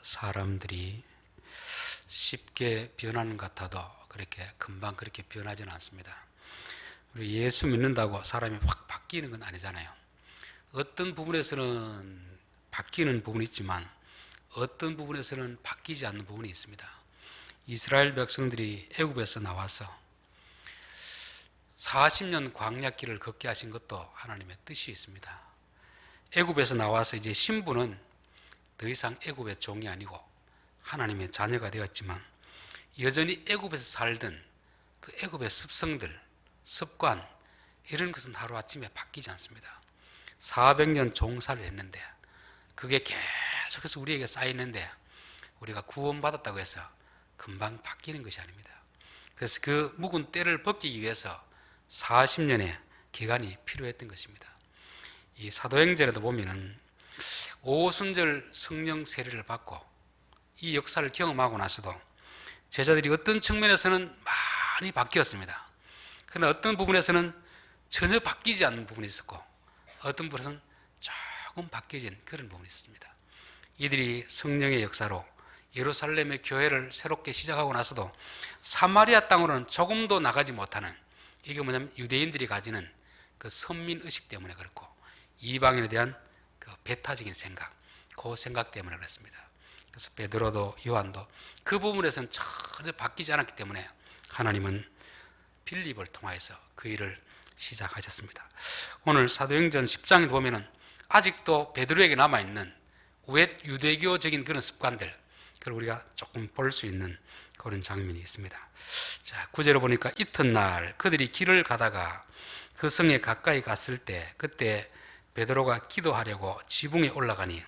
사람들이 쉽게 변하는 것 같아도 그렇게 금방 그렇게 변하지는 않습니다. 우리 예수 믿는다고 사람이 확 바뀌는 건 아니잖아요. 어떤 부분에서는 바뀌는 부분이 있지만 어떤 부분에서는 바뀌지 않는 부분이 있습니다. 이스라엘 백성들이 애굽에서 나와서 40년 광야길을 걷게 하신 것도 하나님의 뜻이 있습니다. 애굽에서 나와서 이제 신부는 더 이상 애굽의 종이 아니고 하나님의 자녀가 되었지만 여전히 애굽에서 살던 그 애굽의 습성들, 습관 이런 것은 하루아침에 바뀌지 않습니다. 400년 종살이를 했는데 그게 계속해서 우리에게 쌓이는데 우리가 구원받았다고 해서 금방 바뀌는 것이 아닙니다. 그래서 그 묵은 때를 벗기기 위해서 40년의 기간이 필요했던 것입니다. 이 사도행전에도 보면은 오순절 성령 세례를 받고 이 역사를 경험하고 나서도 제자들이 어떤 측면에서는 많이 바뀌었습니다. 그러나 어떤 부분에서는 전혀 바뀌지 않는 부분이 있었고 어떤 부분에서는 조금 바뀌어진 그런 부분이 있습니다. 이들이 성령의 역사로 예루살렘의 교회를 새롭게 시작하고 나서도 사마리아 땅으로는 조금도 나가지 못하는, 이게 뭐냐면 유대인들이 가지는 그 선민의식 때문에 그렇고 이방인에 대한 그 배타적인 생각, 그 생각 때문에 그렇습니다. 그래서 베드로도 요한도 그 부분에서는 전혀 바뀌지 않았기 때문에 하나님은 빌립을 통하여서 그 일을 시작하셨습니다. 오늘 사도행전 10장에 보면은 아직도 베드로에게 남아있는 옛 유대교적인 그런 습관들, 그걸 우리가 조금 볼 수 있는 그런 장면이 있습니다. 자, 9절에 보니까 이튿날 그들이 길을 가다가 그 성에 가까이 갔을 때 그때 베드로가 기도하려고 지붕에 올라가니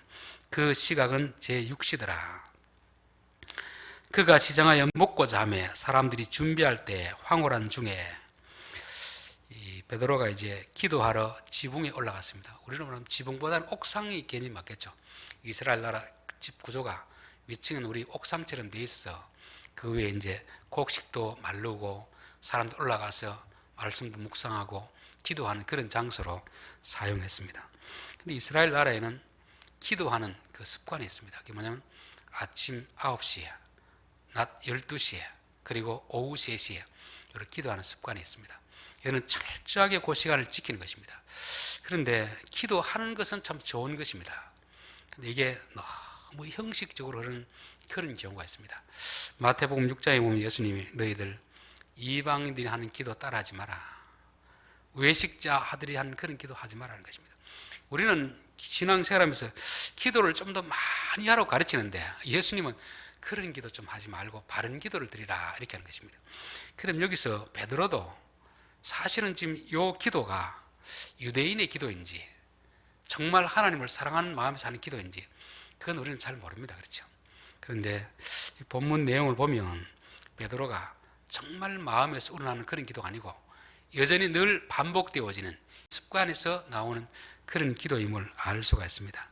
그 시각은 제6시더라. 그가 시장하여 먹고자 하며 사람들이 준비할 때 황홀한 중에 이 베드로가 이제 기도하러 지붕에 올라갔습니다. 우리는 말하면 지붕보다는 옥상이 개념이 맞겠죠. 이스라엘 나라 집 구조가 위층은 우리 옥상처럼 돼 있어. 그 위에 이제 곡식도 마르고 사람들 올라가서 말씀도 묵상하고 기도하는 그런 장소로 사용했습니다. 근데 이스라엘 나라에는 기도하는 그 습관이 있습니다. 그게 뭐냐면 아침 9시에, 낮 12시에, 그리고 오후 3시에 이렇게 기도하는 습관이 있습니다. 이는 철저하게 그 시간을 지키는 것입니다. 그런데 기도하는 것은 참 좋은 것입니다. 근데 이게 너무 형식적으로 하는 그런 경우가 있습니다. 마태복음 6장에 보면 예수님이 너희들 이방인들이 하는 기도 따라하지 마라, 외식자들이 하는 그런 기도 하지 마라는 것입니다. 우리는 신앙생활하면서 기도를 좀 더 많이 하라고 가르치는데 예수님은 그런 기도 좀 하지 말고 바른 기도를 드리라 이렇게 하는 것입니다. 그럼 여기서 베드로도 사실은 지금 이 기도가 유대인의 기도인지 정말 하나님을 사랑하는 마음에서 하는 기도인지 그건 우리는 잘 모릅니다. 그렇죠? 그런데 본문 내용을 보면 베드로가 정말 마음에서 우러나는 그런 기도가 아니고 여전히 늘 반복되어지는 습관에서 나오는 그런 기도임을 알 수가 있습니다.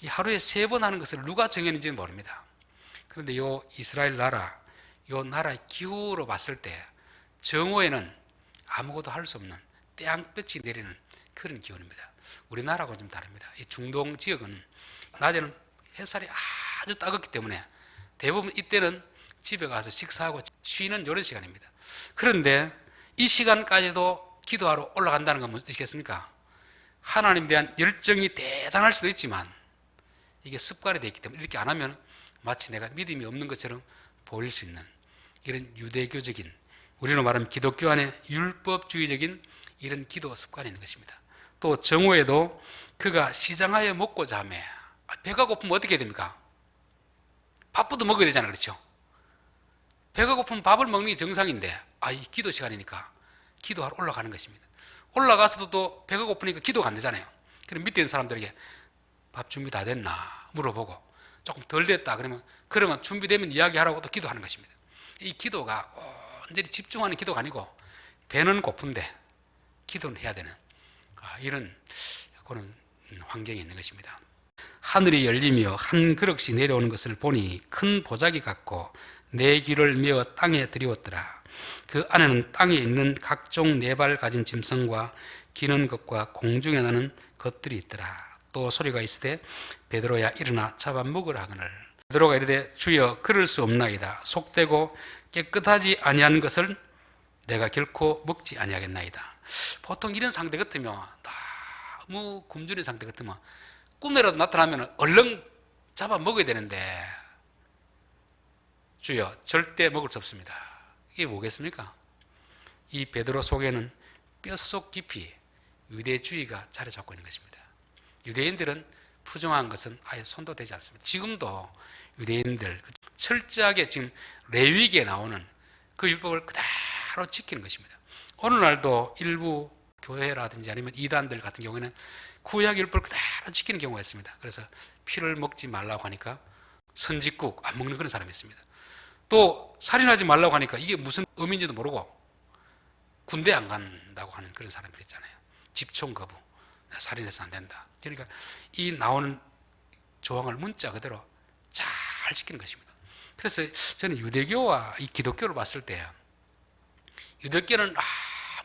이 하루에 3번 하는 것을 누가 정했는지는 모릅니다. 그런데 요 이스라엘 나라, 요 나라의 기후로 봤을 때 정오에는 아무것도 할 수 없는 땡볕이 내리는 그런 기온입니다. 우리나라하고는 좀 다릅니다. 이 중동 지역은 낮에는 햇살이 아주 따갑기 때문에 대부분 이때는 집에 가서 식사하고 쉬는 이런 시간입니다. 그런데 이 시간까지도 기도하러 올라간다는 건 무슨 뜻이겠습니까? 하나님에 대한 열정이 대단할 수도 있지만 이게 습관이 되어 있기 때문에 이렇게 안 하면 마치 내가 믿음이 없는 것처럼 보일 수 있는 이런 유대교적인, 우리로 말하면 기독교 안에 율법주의적인 이런 기도 습관이 있는 것입니다. 또 정오에도 그가 시장하여 먹고자 하며, 배가 고프면 어떻게 해야 됩니까? 밥부터 먹어야 되잖아요. 그렇죠? 배가 고프면 밥을 먹는 게 정상인데 이 기도 시간이니까 기도하러 올라가는 것입니다. 올라가서도 또 배가 고프니까 기도가 안 되잖아요. 그럼 밑에 있는 사람들에게 밥 준비 다 됐나 물어보고 조금 덜 됐다 그러면 준비되면 이야기하라고 또 기도하는 것입니다. 이 기도가 온전히 집중하는 기도가 아니고 배는 고픈데 기도는 해야 되는 이런 그런 환경이 있는 것입니다. 하늘이 열리며 한 그릇이 내려오는 것을 보니 큰 보자기 같고 네 귀를 메어 땅에 들이웠더라. 그 안에는 땅에 있는 각종 네 발 가진 짐승과 기는 것과 공중에 나는 것들이 있더라. 또 소리가 있으되 베드로야 일어나 잡아 먹으라 하거늘 베드로가 이르되 주여 그럴 수 없나이다. 속되고 깨끗하지 아니한 것을 내가 결코 먹지 아니하겠나이다. 보통 이런 상태 같으면, 너무 굶주린 상태 같으면 꿈에라도 나타나면 얼른 잡아 먹어야 되는데, 주여 절대 먹을 수 없습니다. 이게 뭐겠습니까? 이 베드로 속에는 뼛속 깊이 유대주의가 자리 잡고 있는 것입니다. 유대인들은 부정한 것은 아예 손도 대지 않습니다. 지금도 유대인들 철저하게 지금 레위기에 나오는 그 율법을 그대로 지키는 것입니다. 오늘날도 일부 교회라든지 아니면 이단들 같은 경우에는 구약 율법을 그대로 지키는 경우가 있습니다. 그래서 피를 먹지 말라고 하니까 선짓국 안 먹는 그런 사람이 있습니다. 또 살인하지 말라고 하니까 이게 무슨 의미인지도 모르고 군대 안 간다고 하는 그런 사람들 있잖아요. 집총 거부, 살인해서 안 된다. 그러니까 이 나오는 조항을 문자 그대로 잘 지키는 것입니다. 그래서 저는 유대교와 이 기독교를 봤을 때 유대교는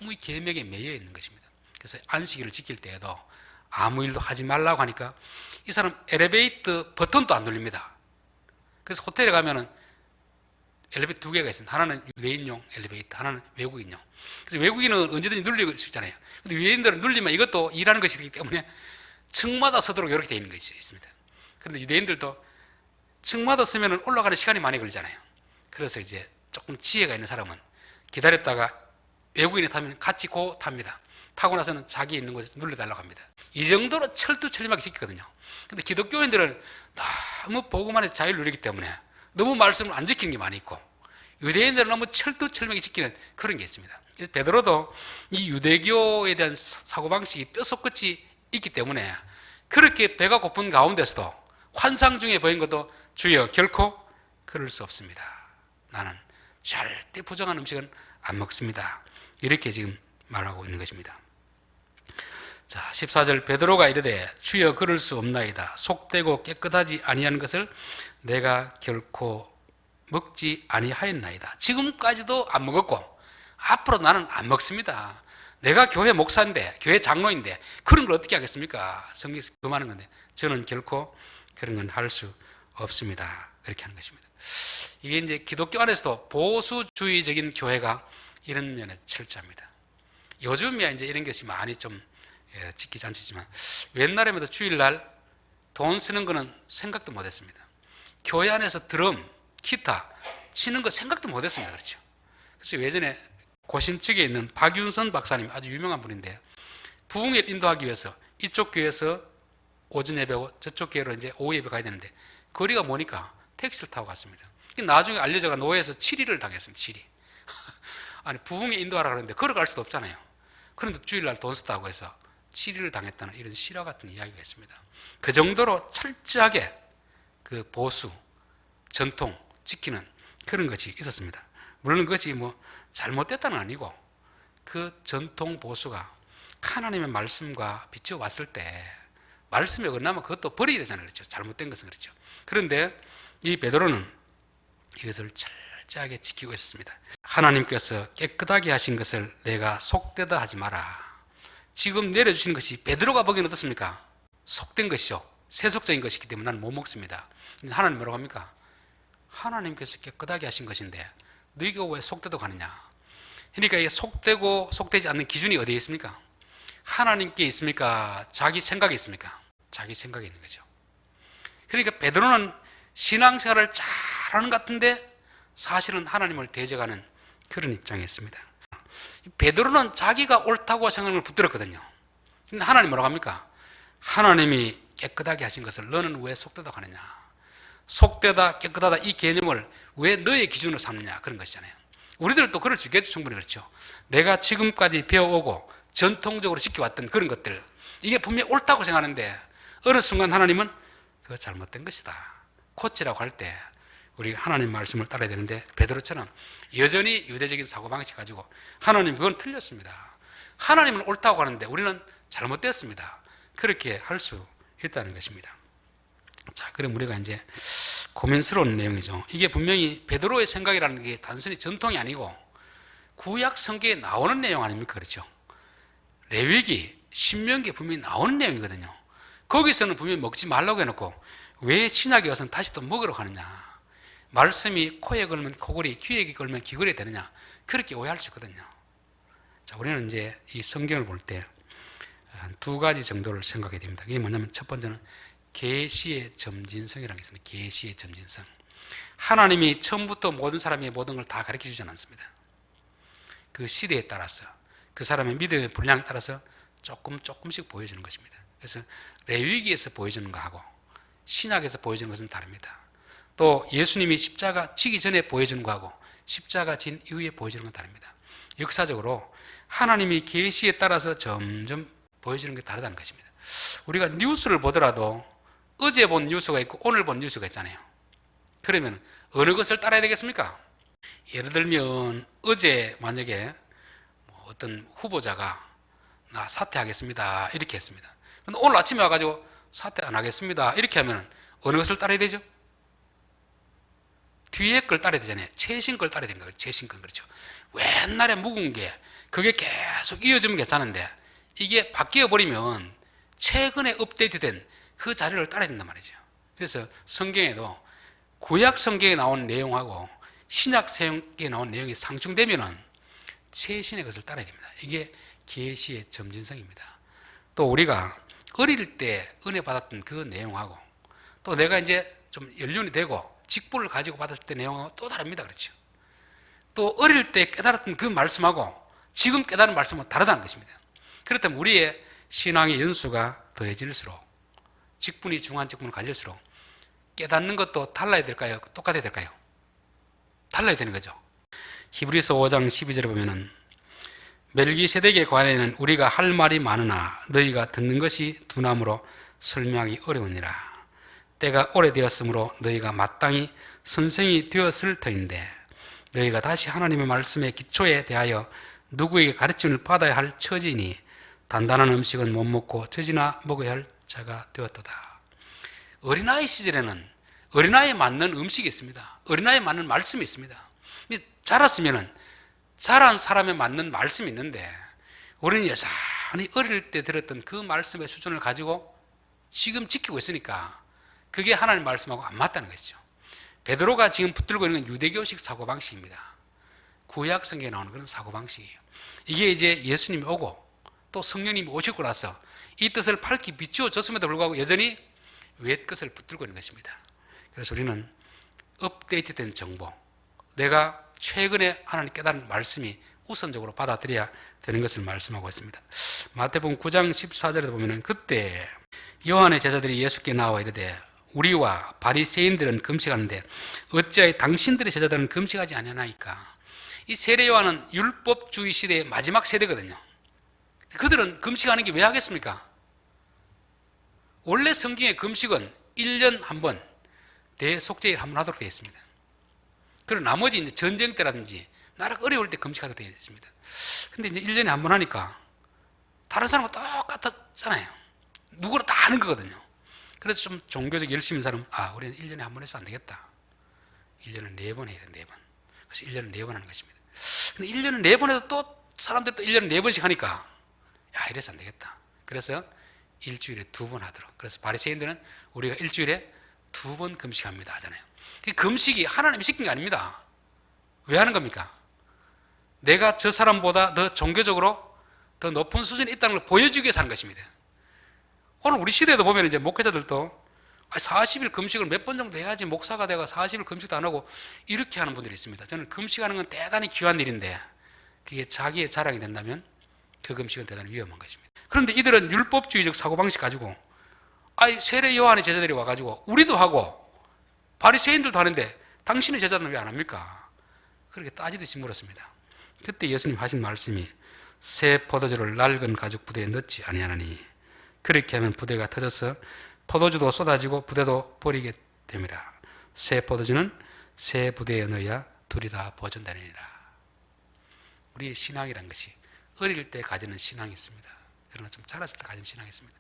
아무 계명에 매여 있는 것입니다. 그래서 안식일을 지킬 때에도 아무 일도 하지 말라고 하니까 이 사람 엘리베이터 버튼도 안 눌립니다. 그래서 호텔에 가면은 엘리베이터 두 개가 있습니다. 하나는 유대인용 엘리베이터, 하나는 외국인용. 그래서 외국인은 언제든지 눌릴 수 있잖아요. 근데 유대인들은 눌리면 이것도 일하는 것이기 때문에 층마다 서도록 이렇게 되어 있는 것이 있습니다. 그런데 유대인들도 층마다 서면 올라가는 시간이 많이 걸리잖아요. 그래서 이제 조금 지혜가 있는 사람은 기다렸다가 외국인이 타면 같이 고 탑니다. 타고 나서는 자기 있는 곳에 눌러달라고 합니다. 이 정도로 철두철미하게 지키거든요. 근데 기독교인들은 너무 복음 안에서 자유를 누리기 때문에 너무 말씀을 안 지키는 게 많이 있고, 유대인들은 너무 철두철미하게 지키는 그런 게 있습니다. 베드로도 이 유대교에 대한 사고방식이 뼛속끝이 있기 때문에 그렇게 배가 고픈 가운데서도 환상 중에 보인 것도 주여 결코 그럴 수 없습니다. 나는 절대 부정한 음식은 안 먹습니다. 이렇게 지금 말하고 있는 것입니다. 자, 14절 베드로가 이르되 주여 그럴 수 없나이다. 속되고 깨끗하지 아니한 것을 내가 결코 먹지 아니하였나이다. 지금까지도 안 먹었고 앞으로 나는 안 먹습니다. 내가 교회 목사인데, 교회 장로인데 그런 걸 어떻게 하겠습니까? 성경에서 금하는 건데 저는 결코 그런 건 할 수 없습니다. 그렇게 하는 것입니다. 이게 이제 기독교 안에서도 보수주의적인 교회가 이런 면에 철저합니다. 요즘이야 이제 이런 것이 많이 좀 지키지 않지만 옛날에도 주일날 돈 쓰는 거는 생각도 못 했습니다. 교회 안에서 드럼, 기타 치는 거 생각도 못 했습니다. 그렇죠. 그래서 예전에 고신 측에 있는 박윤선 박사님 아주 유명한 분인데 부흥회를 인도하기 위해서 이쪽 교회에서 오전 예배고 저쪽 교회로 이제 오후 예배 가야 되는데 거리가 뭐니까 택시를 타고 갔습니다. 나중에 알려져가 노예에서 7일을 당했습니다. 7일. 아니 부흥회 인도하라 그러는데 걸어갈 수도 없잖아요. 그런데 주일날 돈 썼다고 해서 7일을 당했다는 이런 실화 같은 이야기가 있습니다. 그 정도로 철저하게 그 보수, 전통 지키는 그런 것이 있었습니다. 물론 그것이 뭐 잘못됐다는 아니고 그 전통 보수가 하나님의 말씀과 비추어 왔을 때 말씀이 어긋나면 그것도 버리게 되잖아요. 그렇죠. 잘못된 것은 그렇죠. 그런데 이 베드로는 이것을 철저하게 지키고 있습니다. 하나님께서 깨끗하게 하신 것을 내가 속되다 하지 마라. 지금 내려주시는 것이 베드로가 보기에는 어떻습니까? 속된 것이죠. 세속적인 것이기 때문에 나는 못 먹습니다. 하나님 뭐라고 합니까? 하나님께서 깨끗하게 하신 것인데 너희가 왜 속되다고 하느냐? 그러니까 이게 속되고 속되지 않는 기준이 어디에 있습니까? 하나님께 있습니까? 자기 생각에 있습니까? 자기 생각에 있는 거죠. 그러니까 베드로는 신앙생활을 잘하는 것 같은데 사실은 하나님을 대적하는 그런 입장에 있습니다. 베드로는 자기가 옳다고 생각을 붙들었거든요. 근데 하나님 뭐라고 합니까? 하나님이 깨끗하게 하신 것을 너는 왜 속되다고 하느냐? 속되다, 깨끗하다 이 개념을 왜 너의 기준으로 삼느냐? 그런 것이잖아요. 우리들도 그럴 수 있겠죠. 충분히 그렇죠. 내가 지금까지 배워오고 전통적으로 지켜왔던 그런 것들 이게 분명히 옳다고 생각하는데 어느 순간 하나님은 그거 잘못된 것이다. 고치라고 할 때 우리 하나님 말씀을 따라야 되는데 베드로처럼 여전히 유대적인 사고방식 가지고 하나님 그건 틀렸습니다. 하나님은 옳다고 하는데 우리는 잘못됐습니다. 그렇게 할 수 있다는 것입니다. 자, 그럼 우리가 이제 고민스러운 내용이죠. 이게 분명히 베드로의 생각이라는 게 단순히 전통이 아니고 구약 성경에 나오는 내용 아닙니까? 그렇죠. 레위기, 신명기에 분명히 나오는 내용이거든요. 거기서는 분명히 먹지 말라고 해놓고 왜 신약에 와서는 다시 또 먹으러 가느냐? 말씀이 코에 걸면 코걸이, 귀에 걸면 귀걸이 되느냐? 그렇게 오해할 수 있거든요. 자, 우리는 이제 이 성경을 볼 때 한 두 가지 정도를 생각해야 됩니다. 그게 뭐냐면 첫 번째는 계시의 점진성이라는 게 있습니다. 계시의 점진성. 하나님이 처음부터 모든 사람이 모든 걸 다 가르쳐 주지 않습니다. 그 시대에 따라서 그 사람의 믿음의 분량에 따라서 조금씩 보여주는 것입니다. 그래서 레위기에서 보여주는 거하고 신약에서 보여주는 것은 다릅니다. 또 예수님이 십자가 지기 전에 보여주는 거하고 십자가 진 이후에 보여주는 건 다릅니다. 역사적으로 하나님이 계시에 따라서 점점 보여주는 게 다르다는 것입니다. 우리가 뉴스를 보더라도 어제 본 뉴스가 있고 오늘 본 뉴스가 있잖아요. 그러면 어느 것을 따라야 되겠습니까? 예를 들면 어제 만약에 어떤 후보자가 나 사퇴하겠습니다 이렇게 했습니다. 근데 오늘 아침에 와가지고 사퇴 안 하겠습니다 이렇게 하면 어느 것을 따라야 되죠? 뒤에 걸 따라야 되잖아요. 최신 걸 따라야 됩니다. 최신 건 그렇죠. 옛날에 묵은 게 그게 계속 이어지면 괜찮은데 이게 바뀌어 버리면 최근에 업데이트된 그 자료를 따라야 된단 말이죠. 그래서 성경에도 구약 성경에 나온 내용하고 신약 성경에 나온 내용이 상충되면은 최신의 것을 따라야 됩니다. 이게 계시의 점진성입니다. 또 우리가 어릴 때 은혜 받았던 그 내용하고 또 내가 이제 좀 연륜이 되고 직분을 가지고 받았을 때 내용하고 또 다릅니다. 그렇죠. 또 어릴 때 깨달았던 그 말씀하고 지금 깨달은 말씀은 다르다는 것입니다. 그렇다면 우리의 신앙의 연수가 더해질수록 직분이 중요한 직분을 가질수록 깨닫는 것도 달라야 될까요? 똑같아야 될까요? 달라야 되는 거죠. 히브리서 5장 12절에 보면은 멜기세덱에 관해는 우리가 할 말이 많으나 너희가 듣는 것이 둔함으로 설명하기 어려우니라. 때가 오래되었으므로 너희가 마땅히 선생이 되었을 터인데 너희가 다시 하나님의 말씀의 기초에 대하여 누구에게 가르침을 받아야 할 처지니 단단한 음식은 못 먹고 젖이나 먹어야 할 자가 되었도다. 어린아이 시절에는 어린아이에 맞는 음식이 있습니다. 어린아이에 맞는 말씀이 있습니다. 자랐으면은 자란 사람에 맞는 말씀이 있는데 우리는 여전히 어릴 때 들었던 그 말씀의 수준을 가지고 지금 지키고 있으니까 그게 하나님 말씀하고 안 맞다는 것이죠. 베드로가 지금 붙들고 있는 건 유대교식 사고방식입니다. 구약 성경에 나오는 그런 사고방식이에요. 이게 이제 예수님이 오고 또 성령님이 오시고 나서 이 뜻을 밝히 비추어졌음에도 불구하고 여전히 옛 것을 붙들고 있는 것입니다. 그래서 우리는 업데이트된 정보, 내가 최근에 하나님 깨달은 말씀이 우선적으로 받아들여야 되는 것을 말씀하고 있습니다. 마태복음 9장 14절에 보면 그때 요한의 제자들이 예수께 나와 이르되 우리와 바리새인들은 금식하는데 어찌하여 당신들의 제자들은 금식하지 아니하나이까. 이 세례 요한은 율법주의 시대의 마지막 세대거든요. 그들은 금식하는 게 왜 하겠습니까? 원래 성경의 금식은 1년 한 번, 대속죄일 한 번 하도록 되어 있습니다. 그리고 나머지 이제 전쟁 때라든지 나라가 어려울 때 금식하도록 되어 있습니다. 근데 이제 1년에 한 번 하니까 다른 사람과 똑같았잖아요. 누구나 다 하는 거거든요. 그래서 좀 종교적 열심인 사람은 우리는 1년에 한 번 해서 안 되겠다. 1년에 4번 해야 돼, 4번. 그래서 1년에 4번 하는 것입니다. 근데 1년에 4번 해도 또 사람들이 또 1년에 4번씩 하니까 이래서 안 되겠다. 그래서 일주일에 2번 하도록. 그래서 바리새인들은 우리가 일주일에 2번 금식합니다 하잖아요. 금식이 하나님이 시킨 게 아닙니다. 왜 하는 겁니까? 내가 저 사람보다 더 종교적으로 더 높은 수준에 있다는 걸 보여주기 위해서 하는 것입니다. 오늘 우리 시대에도 보면 이제 목회자들도 40일 금식을 몇 번 정도 해야지 목사가 돼가 40일 금식도 안 하고 이렇게 하는 분들이 있습니다. 저는 금식하는 건 대단히 귀한 일인데 그게 자기의 자랑이 된다면 그 금식은 대단히 위험한 것입니다. 그런데 이들은 율법주의적 사고방식 가지고 세례 요한의 제자들이 와가지고 우리도 하고 바리새인들도 하는데 당신의 제자들은 왜 안 합니까? 그렇게 따지듯이 물었습니다. 그때 예수님 하신 말씀이 새 포도주를 낡은 가죽 부대에 넣지 아니하나니 그렇게 하면 부대가 터져서 포도주도 쏟아지고 부대도 버리게 됨이라. 새 포도주는 새 부대에 넣어야 둘이 다 보존되느니라. 우리의 신앙이란 것이 어릴 때 가지는 신앙이 있습니다. 그러나 좀 자랐을 때 가진 신앙이 있습니다.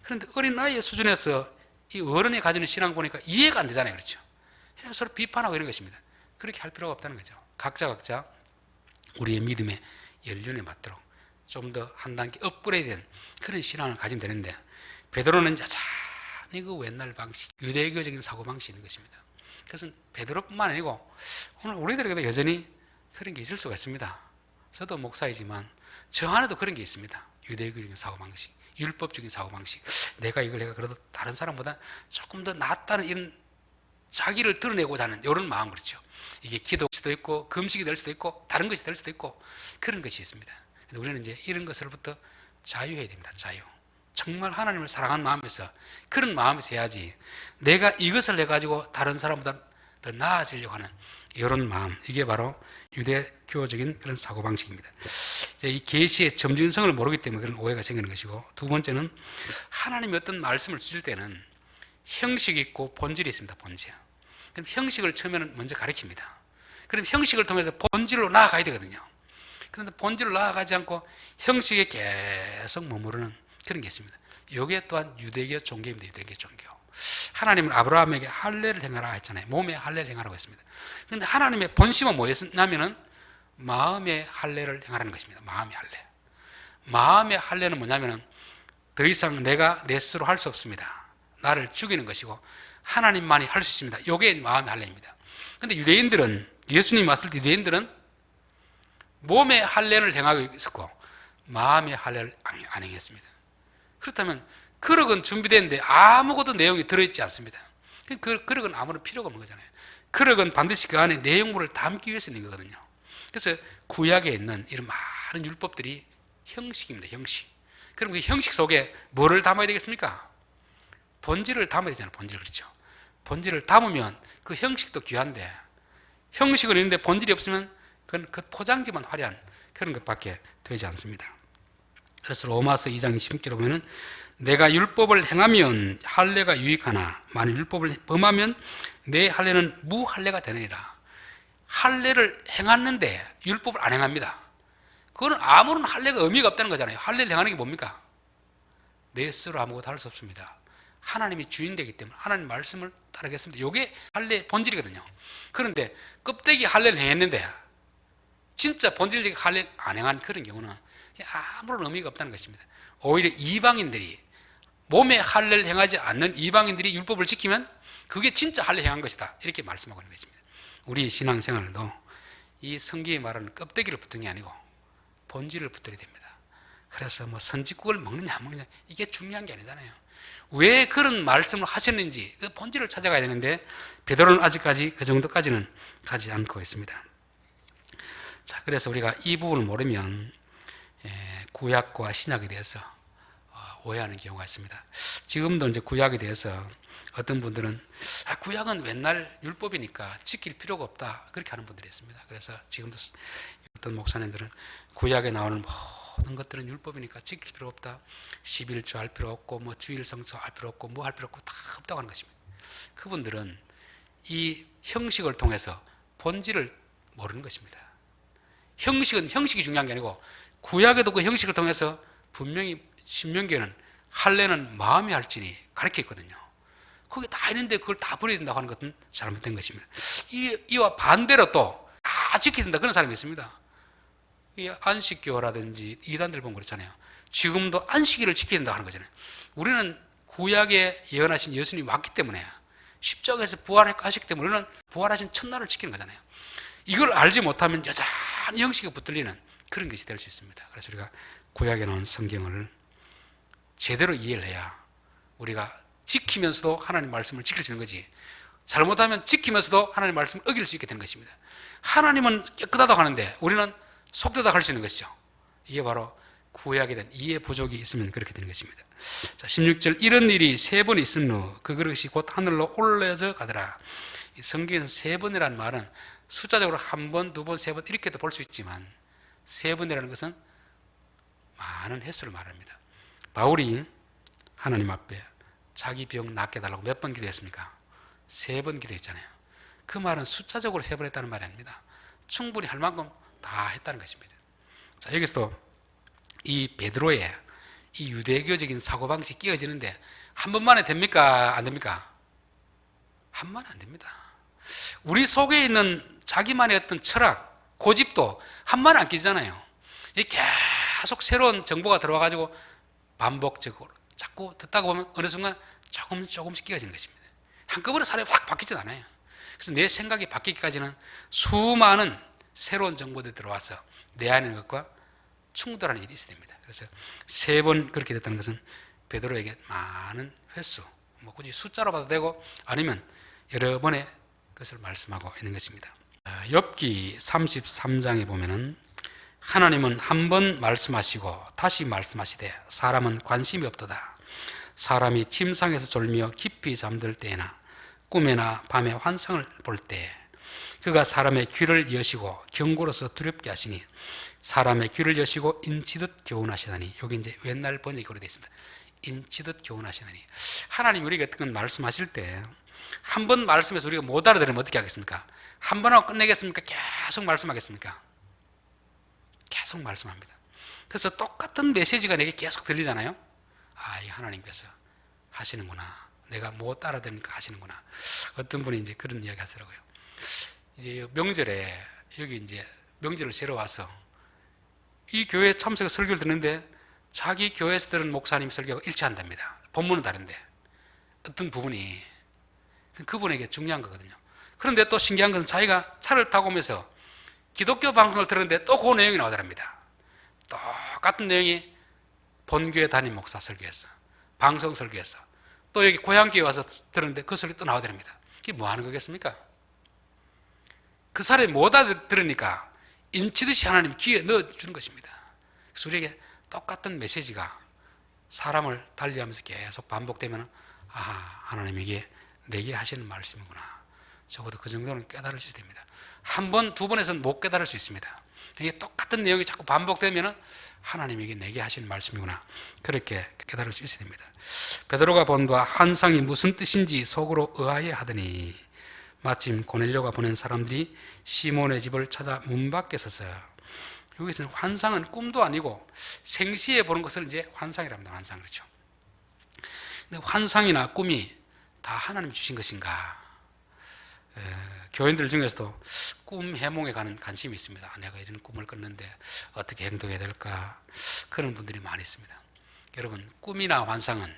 그런데 어린 나이의 수준에서 이 어른이 가지는 신앙 보니까 이해가 안 되잖아요. 그렇죠? 서로 비판하고 이런 것입니다. 그렇게 할 필요가 없다는 거죠. 각자 우리의 믿음의 연륜에 맞도록 좀 더 한 단계 업그레이드된 그런 신앙을 가지면 되는데 베드로는 여전히 이거 옛날 방식, 유대교적인 사고방식이 있는 것입니다. 그것은 베드로뿐만 아니고 오늘 우리들에게도 여전히 그런 게 있을 수가 있습니다. 저도 목사이지만 저 안에도 그런 게 있습니다. 유대교적인 사고방식, 율법적인 사고방식. 내가 이걸 내가 그래도 다른 사람보다 조금 더 낫다는 이런 자기를 드러내고자 하는 이런 마음, 그렇죠. 이게 기도일 수도 있고 금식이 될 수도 있고 다른 것이 될 수도 있고 그런 것이 있습니다. 우리는 이제 이런 것으로부터 자유해야 됩니다. 자유. 정말 하나님을 사랑하는 마음에서, 그런 마음에서 해야지 내가 이것을 해가지고 다른 사람보다 더 나아지려고 하는 이런 마음, 이게 바로 유대교적인 그런 사고방식입니다. 이 계시의 점진성을 모르기 때문에 그런 오해가 생기는 것이고, 두 번째는 하나님이 어떤 말씀을 주실 때는 형식이 있고 본질이 있습니다. 본질. 그럼 형식을 처음에는 먼저 가르칩니다. 그럼 형식을 통해서 본질로 나아가야 되거든요. 그런데 본질로 나아가지 않고 형식에 계속 머무르는 그런 게 있습니다. 이게 또한 유대교 종교입니다. 유대교 종교. 하나님은 아브라함에게 할례를 행하라 했잖아요. 몸에 할례를 행하라고 했습니다. 그런데 하나님의 본심은 뭐였냐면은 마음의 할례를 행하라는 것입니다. 마음의 할례. 마음의 할례는 뭐냐면은 더 이상 내가 내 스스로 할 수 없습니다. 나를 죽이는 것이고 하나님만이 할 수 있습니다. 이게 마음의 할례입니다. 그런데 유대인들은, 예수님이 왔을 때 유대인들은 몸의 할례를 행하고 있었고 마음의 할례를 안 행했습니다. 그렇다면 그릇은 준비되는데 아무것도 내용이 들어있지 않습니다. 그 그릇은 아무런 필요가 없는 거잖아요. 그릇은 반드시 그 안에 내용물을 담기 위해서 있는 거거든요. 그래서 구약에 있는 이런 많은 율법들이 형식입니다. 형식. 그럼 그 형식 속에 뭐를 담아야 되겠습니까? 본질을 담아야 되잖아요. 본질, 그렇죠. 본질을 담으면 그 형식도 귀한데, 형식은 있는데 본질이 없으면 그건 그 포장지만 화려한 그런 것밖에 되지 않습니다. 그래서 로마서 2장 26절에 보면은 내가 율법을 행하면 할례가 유익하나 만일 율법을 범하면 내 할례는 무할례가 되느니라. 할례를 행하는데 율법을 안 행합니다. 그거는 아무런 할례가 의미가 없다는 거잖아요. 할례를 행하는 게 뭡니까? 내 스스로 아무것도 할 수 없습니다. 하나님이 주인 되기 때문에 하나님 말씀을 따르겠습니다. 이게 할례 본질이거든요. 그런데 껍데기 할례를 행했는데 진짜 본질적인 할례를 안 행한 그런 경우는 아무런 의미가 없다는 것입니다. 오히려 이방인들이, 몸에 할례를 행하지 않는 이방인들이 율법을 지키면 그게 진짜 할례 행한 것이다, 이렇게 말씀하고 있는 것입니다. 우리 신앙생활도 이 성경이 말하는 껍데기를 붙는 게 아니고 본질을 붙들어야 됩니다. 그래서 뭐 선지국을 먹느냐 안 먹느냐 이게 중요한 게 아니잖아요. 왜 그런 말씀을 하셨는지 그 본질을 찾아가야 되는데 베드로는 아직까지 그 정도까지는 가지 않고 있습니다. 자, 그래서 우리가 이 부분을 모르면 구약과 신약에 대해서 오해하는 경우가 있습니다. 지금도 이제 구약에 대해서 어떤 분들은 구약은 옛날 율법이니까 지킬 필요가 없다, 그렇게 하는 분들이 있습니다. 그래서 지금도 어떤 목사님들은 구약에 나오는 모든 것들은 율법이니까 지킬 필요 없다, 11조 할 필요 없고 뭐 주일 성수 할 필요 없고 뭐 할 필요 없고 다 없다고 하는 것입니다. 그분들은 이 형식을 통해서 본질을 모르는 것입니다. 형식은 형식이 중요한 게 아니고 구약에도 그 형식을 통해서 분명히 신명기에는 할례는 마음이 할지니 가르쳐 있거든요. 거기 다 있는데 그걸 다 버려야 된다고 하는 것은 잘못된 것입니다. 이와 반대로 또 다 지켜야 된다 그런 사람이 있습니다. 이 안식교라든지 이단들 보면 그렇잖아요. 지금도 안식일을 지켜야 된다고 하는 거잖아요. 우리는 구약에 예언하신 예수님이 왔기 때문에, 십자가에서 부활하셨기 때문에 우리는 부활하신 첫날을 지키는 거잖아요. 이걸 알지 못하면 여전히 형식에 붙들리는 그런 것이 될 수 있습니다. 그래서 우리가 구약에 나온 성경을 제대로 이해를 해야 우리가 지키면서도 하나님 말씀을 지킬 수 있는 거지, 잘못하면 지키면서도 하나님 말씀을 어길 수 있게 되는 것입니다. 하나님은 깨끗하다고 하는데 우리는 속되다 할 수 있는 것이죠. 이게 바로 구약에 대한 이해 부족이 있으면 그렇게 되는 것입니다. 자, 16절 이런 일이 3번 있은 후 그 그릇이 곧 하늘로 올려져 가더라. 성경에서 3번이라는 말은 숫자적으로 1번, 2번, 3번 이렇게도 볼 수 있지만 3번이라는 것은 많은 횟수를 말합니다. 바울이 하나님 앞에 자기 병 낫게 해달라고 몇 번 기도했습니까? 3번 기도했잖아요. 그 말은 숫자적으로 3번 했다는 말이 아닙니다. 충분히 할 만큼 다 했다는 것입니다. 자, 여기서 이 베드로의 이 유대교적인 사고방식이 끼어지는데 한 번만에 됩니까? 안 됩니까? 한 번에 안 됩니다. 우리 속에 있는 자기만의 어떤 철학, 고집도 한 번에 안 끼잖아요. 계속 새로운 정보가 들어와가지고 반복적으로 자꾸 듣다가 보면 어느 순간 조금씩 끼어지는 것입니다. 한꺼번에 사람이 확 바뀌진 않아요. 그래서 내 생각이 바뀌기까지는 수많은 새로운 정보들이 들어와서 내 안에 있는 것과 충돌하는 일이 있어야 됩니다. 그래서 3번 그렇게 됐다는 것은 베드로에게 많은 횟수, 뭐 굳이 숫자로 봐도 되고 아니면 여러 번의 것을 말씀하고 있는 것입니다. 욥기 33장에 보면은 하나님은 한 번 말씀하시고 다시 말씀하시되 사람은 관심이 없도다. 사람이 침상에서 졸며 깊이 잠들 때나 꿈에나 밤에 환상을 볼 때 그가 사람의 귀를 여시고 경고로서 두렵게 하시니 사람의 귀를 여시고 인치듯 교훈하시다니. 여기 이제 옛날 번역으로 되어 있습니다. 인치듯 교훈하시다니. 하나님 우리에게 어떤 말씀하실 때 한 번 말씀해서 우리가 못 알아들으면 어떻게 하겠습니까? 한 번 하고 끝내겠습니까? 계속 말씀하겠습니까? 계속 말씀합니다. 그래서 똑같은 메시지가 내게 계속 들리잖아요. 아, 이 하나님께서 하시는구나. 내가 못 알아들으니까 하시는구나. 어떤 분이 이제 그런 이야기 하더라고요. 이제 명절에 여기 이제 명절을 새러 와서 이 교회에 참석해서 설교를 듣는데 자기 교회에서 들은 목사님 설교가 일치한답니다. 본문은 다른데 어떤 부분이 그분에게 중요한 거거든요. 그런데 또 신기한 것은 자기가 차를 타고 오면서 기독교 방송을 들었는데 또 그 내용이 나오더랍니다. 똑같은 내용이 본교회 담임 목사 설교했어, 방송 설교했어, 또 여기 고향교회 와서 들었는데 그 소리 또 나오더랍니다. 이게 뭐 하는 거겠습니까? 그 사람이 못 알아들으니까 인치듯이 하나님 귀에 넣어주는 것입니다. 그래서 우리에게 똑같은 메시지가 사람을 달리하면서 계속 반복되면 하나님에게 내게 하시는 말씀이구나. 적어도 그 정도는 깨달을 수 됩니다. 한 번, 두 번에서는 못 깨달을 수 있습니다. 이게 똑같은 내용이 자꾸 반복되면 하나님에게 내게 하시는 말씀이구나. 그렇게 깨달을 수 있어야 됩니다. 베드로가 본 바 환상이 무슨 뜻인지 속으로 의아해 하더니 마침 고넬료가 보낸 사람들이 시몬의 집을 찾아 문 밖에 섰어요. 여기서는 환상은 꿈도 아니고 생시에 보는 것을 이제 환상이랍니다. 환상, 그렇죠. 근데 환상이나 꿈이 다 하나님이 주신 것인가? 교인들 중에서도 꿈 해몽에 관한 관심이 있습니다. 내가 이런 꿈을 꿨는데 어떻게 행동해야 될까? 그런 분들이 많이 있습니다. 여러분, 꿈이나 환상은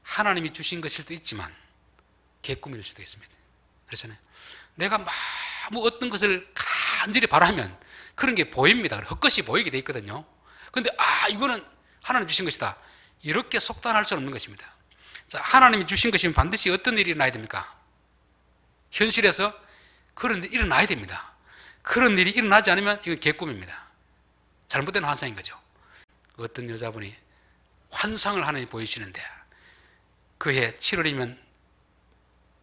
하나님이 주신 것일 수도 있지만 개꿈일 수도 있습니다. 그렇잖아요. 내가 막 어떤 것을 간절히 바라면 그런 게 보입니다. 헛것이 보이게 돼 있거든요. 그런데 이거는 하나님 주신 것이다, 이렇게 속단할 수는 없는 것입니다. 자, 하나님이 주신 것이면 반드시 어떤 일이 일어나야 됩니까? 현실에서 그런 일이 일어나야 됩니다. 그런 일이 일어나지 않으면 이건 개꿈입니다. 잘못된 환상인 거죠. 어떤 여자분이 환상을 하나님이 보여주시는데 그해 7월이면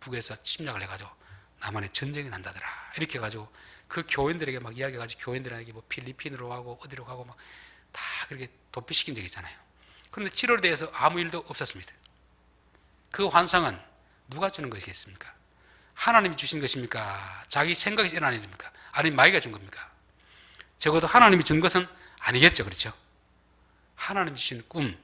북에서 침략을 해가지고 남한에 전쟁이 난다더라, 이렇게 해가지고 그 교인들에게 막 이야기해가지고 교인들에게 뭐 필리핀으로 가고 어디로 가고 막 다 그렇게 도피시킨 적이 있잖아요. 그런데 7월에 대해서 아무 일도 없었습니다. 그 환상은 누가 주는 것이겠습니까? 하나님이 주신 것입니까? 자기 생각에서 일어나는 일입니까? 아니면 마귀가 준 겁니까? 적어도 하나님이 준 것은 아니겠죠, 그렇죠? 하나님이 주신 꿈,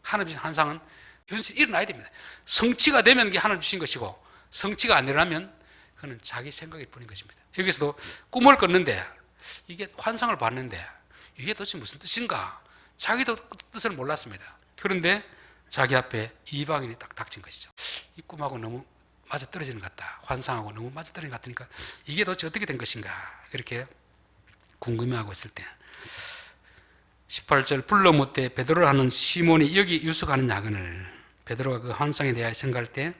하나님이 주신 환상은 현실에 일어나야 됩니다. 성취가 되면 그게 하나님 주신 것이고 성취가 안 일어나면 그건 자기 생각일 뿐인 것입니다. 여기서도 꿈을 꿨는데 이게 환상을 봤는데 이게 도대체 무슨 뜻인가? 자기도 그 뜻을 몰랐습니다. 그런데 자기 앞에 이방인이 딱 닥친 것이죠. 이 꿈하고 너무 맞아떨어지는 것 같다, 환상하고 너무 맞아떨어지는 것 같으니까 이게 도대체 어떻게 된 것인가, 이렇게 궁금해하고 있을 때 18절 불러 묻되 베드로를 하는 시몬이 여기 유숙하는 야근을, 베드로가 그 환상에 대하여 생각할 때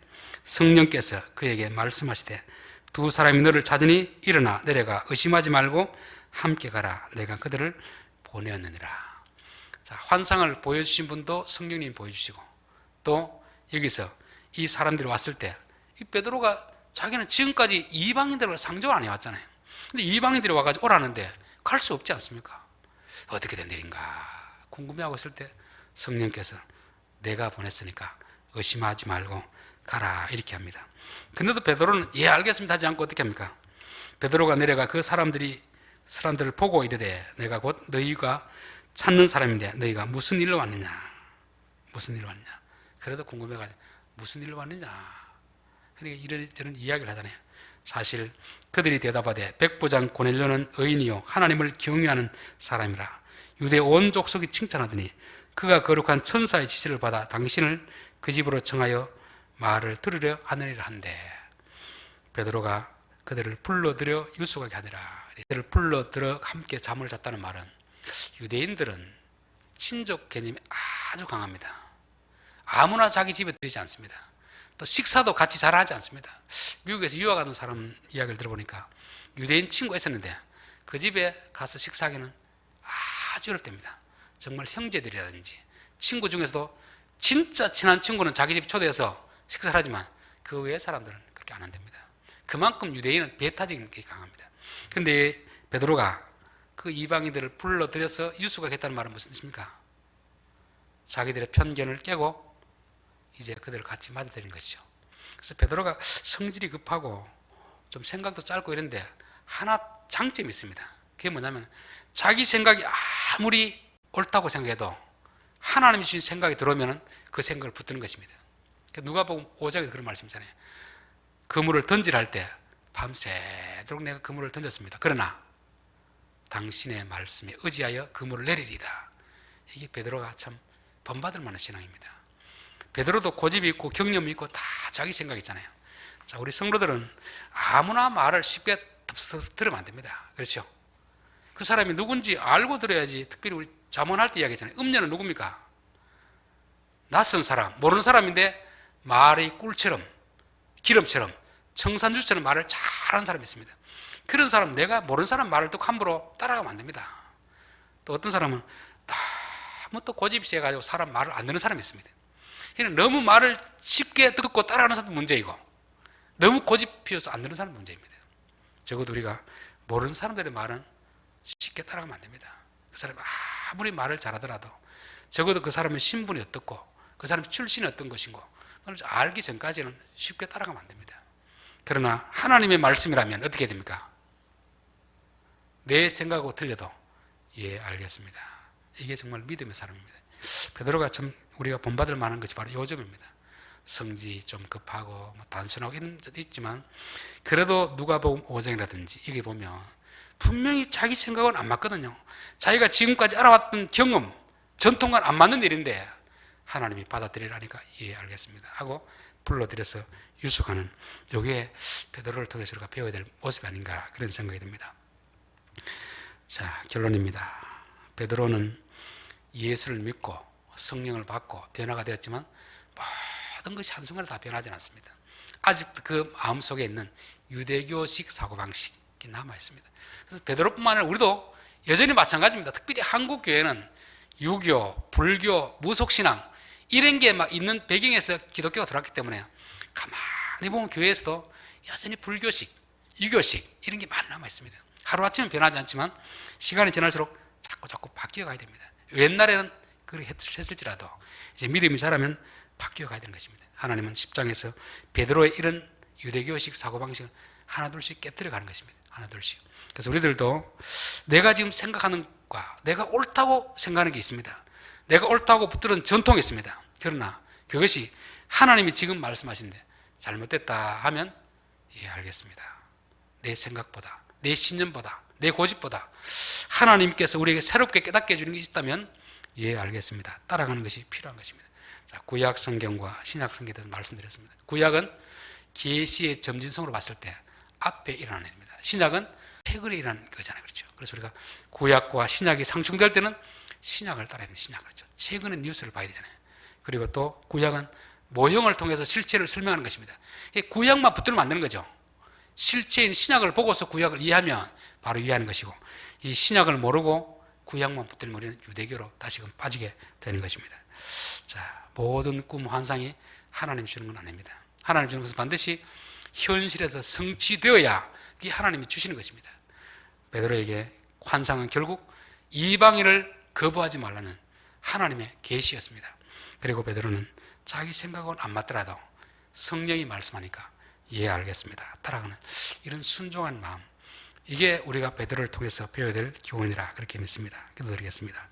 성령께서 그에게 말씀하시되 두 사람이 너를 찾으니 일어나 내려가 의심하지 말고 함께 가라, 내가 그들을 보내었느니라. 자, 환상을 보여주신 분도 성령님이 보여주시고 또 여기서 이 사람들이 왔을 때 이 베드로가 자기는 지금까지 이방인들을 상종을 안 해왔잖아요. 근데 이방인들이 와가지고 오라는데 갈 수 없지 않습니까? 어떻게 된 일인가 궁금해하고 있을 때 성령께서 내가 보냈으니까 의심하지 말고 가라, 이렇게 합니다. 근데도 베드로는 예 알겠습니다 하지 않고 어떻게 합니까? 베드로가 내려가 그 사람들을 보고 이르되 내가 곧 너희가 찾는 사람인데 너희가 무슨 일로 왔느냐, 무슨 일로 왔느냐. 그래도 궁금해가지고 무슨 일로 왔느냐, 그러니까 이런저런 이야기를 하잖아요. 사실 그들이 대답하되 백부장 고넬료는 의인이요 하나님을 경외하는 사람이라 유대 온 족속이 칭찬하더니 그가 거룩한 천사의 지시를 받아 당신을 그 집으로 청하여 말을 들으려 하느니라 한데 베드로가 그들을 불러들여 유숙하게 하니라. 그들을 불러들여 함께 잠을 잤다는 말은 유대인들은 친족 개념이 아주 강합니다. 아무나 자기 집에 들이지 않습니다. 또 식사도 같이 잘 하지 않습니다. 미국에서 유학하는 사람 이야기를 들어보니까 유대인 친구가 있었는데 그 집에 가서 식사하기는 아주 어렵답니다. 정말 형제들이라든지 친구 중에서도 진짜 친한 친구는 자기 집 초대해서 식사를 하지만 그 외의 사람들은 그렇게 안 한답니다. 그만큼 유대인은 배타적인 게 강합니다. 그런데 베드로가 그 이방인들을 불러들여서 유숙하겠다는 말은 무슨 뜻입니까? 자기들의 편견을 깨고 이제 그들을 같이 맞아들인 것이죠. 그래서 베드로가 성질이 급하고 좀 생각도 짧고 이런데 하나 장점이 있습니다. 그게 뭐냐면 자기 생각이 아무리 옳다고 생각해도 하나님이 주신 생각이 들어오면 그 생각을 붙드는 것입니다. 누가복음 5장에 그런 말씀이잖아요. 그물을 던지라 할 때 밤새도록 내가 그물을 던졌습니다. 그러나 당신의 말씀에 의지하여 그물을 내리리다. 이게 베드로가 참 본받을 만한 신앙입니다. 베드로도 고집이 있고 경험이 있고 다 자기 생각 있잖아요. 자, 우리 성도들은 아무나 말을 쉽게 들으면 안 됩니다. 그렇죠? 그 사람이 누군지 알고 들어야지. 특별히 우리 잠언할 때 이야기했잖아요. 음녀는 누굽니까? 낯선 사람, 모르는 사람인데 말이 꿀처럼 기름처럼 청산주처럼 말을 잘하는 사람이 있습니다. 그런 사람, 내가 모르는 사람 말을 또 함부로 따라가면 안 됩니다. 또 어떤 사람은 너무 또 고집이 세가지고 사람 말을 안 듣는 사람이 있습니다. 너무 말을 쉽게 듣고 따라가는 사람도 문제이고 너무 고집 피워서 안 듣는 사람도 문제입니다. 적어도 우리가 모르는 사람들의 말은 쉽게 따라가면 안 됩니다. 그 사람이 아무리 말을 잘하더라도 적어도 그 사람의 신분이 어떻고 그 사람의 출신이 어떤 것인고 그걸 알기 전까지는 쉽게 따라가면 안 됩니다. 그러나 하나님의 말씀이라면 어떻게 됩니까? 내 생각하고 틀려도 예, 알겠습니다. 이게 정말 믿음의 사람입니다. 베드로가 참 우리가 본받을 만한 것이 바로 요 점입니다. 성질이 좀 급하고 단순하고 이런 것도 있지만 그래도 누가복음 5장이라든지 이게 보면 분명히 자기 생각은 안 맞거든요. 자기가 지금까지 알아왔던 경험, 전통과는 안 맞는 일인데 하나님이 받아들이라니까 예, 알겠습니다 하고 불러들여서 유숙하는 요게 베드로를 통해서 우리가 배워야 될 모습이 아닌가 그런 생각이 듭니다. 자, 결론입니다. 베드로는 예수를 믿고 성령을 받고 변화가 되었지만 모든 것이 한순간에 다 변하지 않습니다. 아직도 그 마음속에 있는 유대교식 사고방식이 남아있습니다. 그래서 베드로뿐만 아니라 우리도 여전히 마찬가지입니다. 특별히 한국 교회는 유교, 불교, 무속신앙 이런 게 막 있는 배경에서 기독교가 들어왔기 때문에 가만히 보면 교회에서도 여전히 불교식, 유교식 이런 게 많이 남아있습니다. 하루아침에 변하지 않지만 시간이 지날수록 자꾸 바뀌어가야 됩니다. 옛날에는 그렇게 했을지라도 이제 믿음이 자라면 바뀌어가야 되는 것입니다. 하나님은 10장에서 베드로의 이런 유대교식 사고방식을 하나둘씩 깨뜨려가는 것입니다. 하나둘씩. 그래서 우리들도 내가 지금 생각하는 것과 내가 옳다고 생각하는 게 있습니다. 내가 옳다고 붙들은 전통이 있습니다. 그러나 그것이 하나님이 지금 말씀하시는데 잘못됐다 하면 예, 알겠습니다. 내 생각보다 내 신념보다 내 고집보다 하나님께서 우리에게 새롭게 깨닫게 해주는 게 있다면 예, 알겠습니다. 따라가는 것이 필요한 것입니다. 자, 구약 성경과 신약 성경에 대해서 말씀드렸습니다. 구약은 계시의 점진성으로 봤을 때 앞에 일어나는 일입니다. 신약은 최근에 일어나는 거잖아요. 그렇죠? 그래서 우리가 구약과 신약이 상충될 때는 신약을 따라야 됩니다. 신약을. 그렇죠? 최근의 뉴스를 봐야 되잖아요. 그리고 또 구약은 모형을 통해서 실체를 설명하는 것입니다. 구약만 붙들면 안 되는 거죠. 실체인 신약을 보고서 구약을 이해하면 바로 이해하는 것이고 이 신약을 모르고 구약만 붙들면 우리는 유대교로 다시금 빠지게 되는 것입니다. 자, 모든 꿈 환상이 하나님 주는 건 아닙니다. 하나님 주는 것은 반드시 현실에서 성취되어야 그게 하나님이 주시는 것입니다. 베드로에게 환상은 결국 이방인을 거부하지 말라는 하나님의 계시였습니다. 그리고 베드로는 자기 생각은 안 맞더라도 성령이 말씀하니까 예, 알겠습니다. 따라가는 이런 순종한 마음, 이게 우리가 베드로를 통해서 배워야 될 교훈이라 그렇게 믿습니다. 기도드리겠습니다.